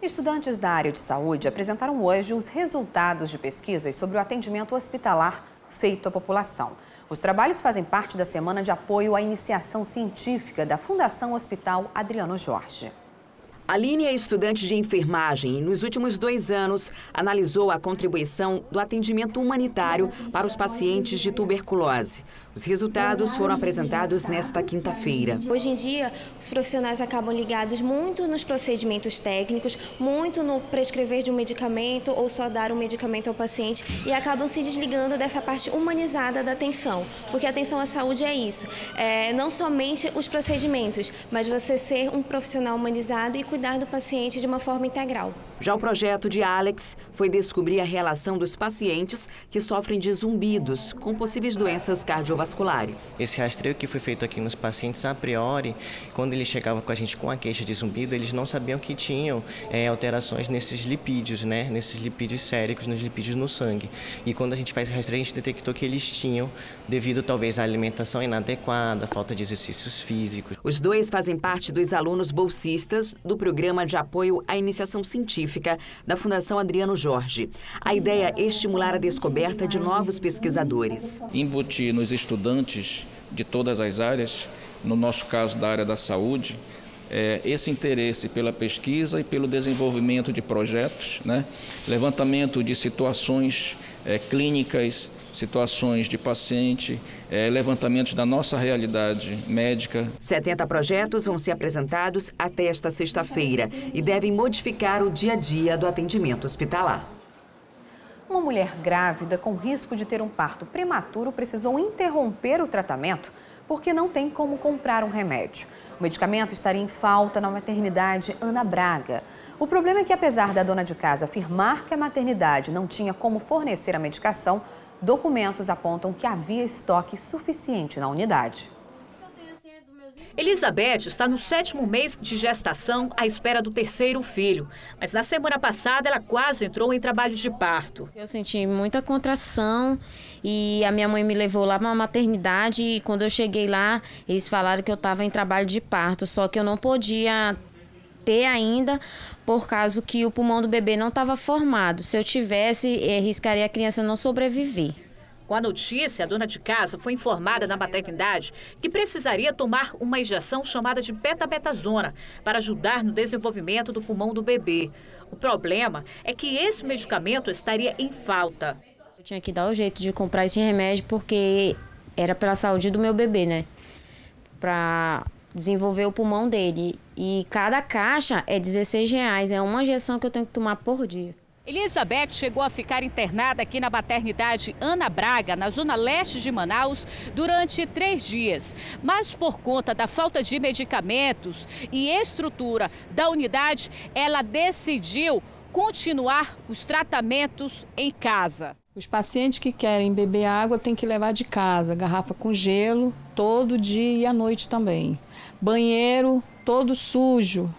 Estudantes da área de saúde apresentaram hoje os resultados de pesquisas sobre o atendimento hospitalar feito à população. Os trabalhos fazem parte da semana de apoio à iniciação científica da Fundação Hospital Adriano Jorge. Aline é estudante de enfermagem e, nos últimos 2 anos, analisou a contribuição do atendimento humanitário para os pacientes de tuberculose. Os resultados foram apresentados nesta quinta-feira. Hoje em dia, os profissionais acabam ligados muito nos procedimentos técnicos, muito no prescrever de um medicamento ou só dar um medicamento ao paciente e acabam se desligando dessa parte humanizada da atenção. Porque a atenção à saúde é isso, não somente os procedimentos, mas você ser um profissional humanizado e cuidar do paciente de uma forma integral. Já o projeto de Alex foi descobrir a relação dos pacientes que sofrem de zumbidos com possíveis doenças cardiovasculares. Esse rastreio que foi feito aqui nos pacientes, a priori, quando eles chegavam com a gente com a queixa de zumbido, eles não sabiam que tinham alterações nesses lipídios, nesses lipídios séricos, nos lipídios no sangue. E quando a gente faz esse rastreio, a gente detectou que eles tinham, devido talvez à alimentação inadequada, falta de exercícios físicos. Os dois fazem parte dos alunos bolsistas do Programa de Apoio à Iniciação Científica da Fundação Adriano Jorge. A ideia é estimular a descoberta de novos pesquisadores. Embutir nos estudantes de todas as áreas, no nosso caso da área da saúde, esse interesse pela pesquisa e pelo desenvolvimento de projetos, levantamento de situações clínicas, situações de paciente, levantamentos da nossa realidade médica. 70 projetos vão ser apresentados até esta sexta-feira e devem modificar o dia a dia do atendimento hospitalar. Uma mulher grávida com risco de ter um parto prematuro precisou interromper o tratamento porque não tem como comprar um remédio. O medicamento estaria em falta na maternidade Ana Braga. O problema é que, apesar da dona de casa afirmar que a maternidade não tinha como fornecer a medicação, documentos apontam que havia estoque suficiente na unidade. Elizabeth está no 7º mês de gestação à espera do 3º filho. Mas na semana passada ela quase entrou em trabalho de parto. Eu senti muita contração e a minha mãe me levou lá para uma maternidade e quando eu cheguei lá, eles falaram que eu estava em trabalho de parto, só que eu não podia ter ainda por causa que o pulmão do bebê não estava formado. Se eu tivesse, arriscaria a criança não sobreviver. Com a notícia, a dona de casa foi informada na maternidade que precisaria tomar uma injeção chamada de betabetazona para ajudar no desenvolvimento do pulmão do bebê. O problema é que esse medicamento estaria em falta. Eu tinha que dar o jeito de comprar esse remédio porque era pela saúde do meu bebê, para desenvolver o pulmão dele. E cada caixa é R$16, é uma injeção que eu tenho que tomar por dia. Elizabeth chegou a ficar internada aqui na maternidade Ana Braga, na zona leste de Manaus, durante 3 dias. Mas por conta da falta de medicamentos e estrutura da unidade, ela decidiu continuar os tratamentos em casa. Os pacientes que querem beber água têm que levar de casa, garrafa com gelo, todo dia e à noite também. Banheiro todo sujo,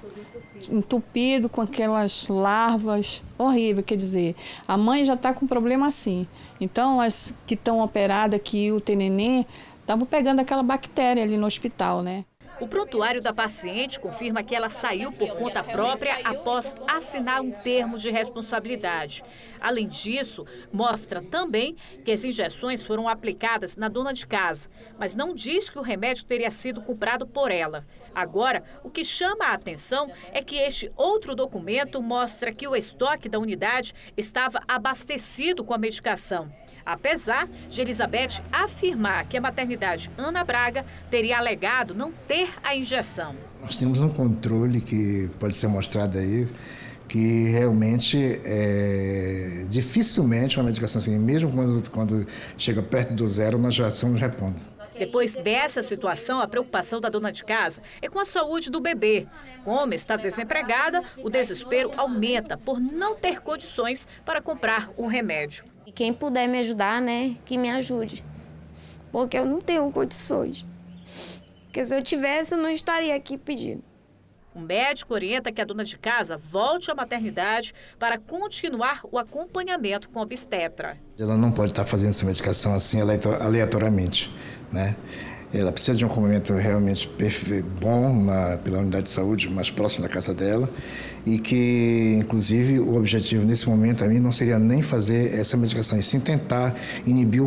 entupido com aquelas larvas, horrível, quer dizer, a mãe já está com problema assim. Então, as que estão operadas aqui, o neném, estavam pegando aquela bactéria ali no hospital, O prontuário da paciente confirma que ela saiu por conta própria após assinar um termo de responsabilidade. Além disso, mostra também que as injeções foram aplicadas na dona de casa, mas não diz que o remédio teria sido comprado por ela. Agora, o que chama a atenção é que este outro documento mostra que o estoque da unidade estava abastecido com a medicação. Apesar de Elizabeth afirmar que a maternidade Ana Braga teria alegado não ter a injeção. Nós temos um controle que pode ser mostrado aí, que realmente dificilmente uma medicação assim, mesmo quando chega perto do zero, nós já estamos repondo. Depois dessa situação, a preocupação da dona de casa é com a saúde do bebê. Como está desempregada, o desespero aumenta por não ter condições para comprar o remédio. E quem puder me ajudar, que me ajude. Porque eu não tenho condições. Porque se eu tivesse, eu não estaria aqui pedindo. O médico orienta que a dona de casa volte à maternidade para continuar o acompanhamento com a obstetra. Ela não pode estar fazendo essa medicação assim aleatoriamente, Ela precisa de um acompanhamento realmente bom pela unidade de saúde mais próxima da casa dela e que, inclusive, o objetivo nesse momento a mim não seria nem fazer essa medicação, e sim tentar inibir o